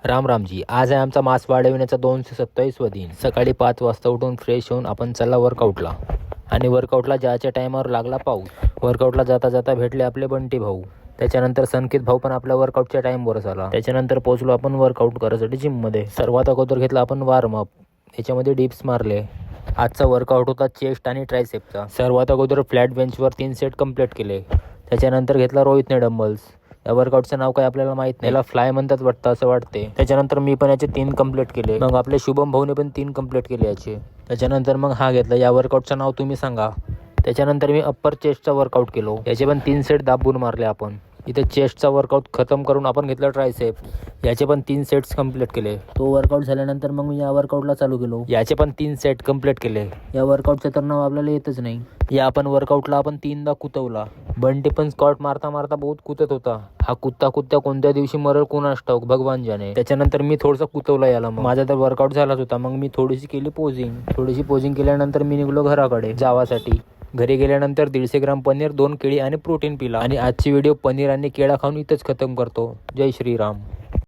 रामजी, आज आहे आमचा मास वाढविण्याचा 227वा दिन। सकाळी 5 वाजता उठून फ्रेश होऊन आपण चला वर्कआउटला। आणि वर्कआउटला जायच्या टायमावर लागला पाऊस। वर्कआउटला जाता जाता भेटले आपले बंटी भाऊ। त्याच्यानंतर संकेत भाऊ पण आपल्या वर्कआउटच्या टाइमवरच आला। त्याच्यानंतर पोहोचलो आपण वर्कआउट करायसाठी जिममध्ये। सर्वात अगोदर घेतला आपण वॉर्मअप, याच्यामध्ये डिप्स मारले। आजचा वर्कआउट होता चेस्ट आणि ट्रायसेपचा। सर्वात अगोदर फ्लॅट बेंचवर 3 सेट कंप्लीट केले। त्याच्यानंतर घेतला रोहितने डंबल्स। या वर्कआउटचं नाव काय आपल्याला माहित नाही, याला फ्लाय म्हणतात वाटतं, असं वाटते। त्याच्यानंतर मी पण याचे 3 कंप्लीट केले। मग आपले शुभम भाऊने पण 3 कंप्लीट केले याचे। त्याच्यानंतर मग हा घेतला। या वर्कआउटचं नाव तुम्ही सांगा। त्याच्यानंतर मी अप्पर चेस्टचा वर्कआउट केलो। याचे पण 3 सेट दाबून मारले आपण। इथे चेस्टचा वर्कआउट खतम करून आपण घेतला ट्रायसेप। याचे पण 3 सेट्स कंप्लीट केले। तो वर्कआउट झाल्यानंतर मग मी या वर्कआउटला चालू केलो। याचे पण 3 सेट कंप्लीट केले। या वर्कआउटचं तर नाव आपल्याला येतच नाही। या आपण वर्कआउटला आपण 3दा कुतवला। बंटी पण स्क्वॉट मारता मारता बहुत कुतत होता। हा कुत्ता कोणत्या दिवशी मरल कोणास ठाऊक, भगवान जाने। त्याच्यानंतर मी थोडंसं कुतवला याला। माझा तर वर्कआउट झालाच होता। मग मी थोडीशी केली पोजिंग केल्यानंतर मी निघलो घराकडे जावासाठी। घरी गेल्यानंतर 150 ग्राम पनीर, 2 केळी आणि प्रोटीन पिला। आणि आजची व्हिडिओ पनीर आणि केळा खाऊन इथंच खतम करतो। जय श्रीराम।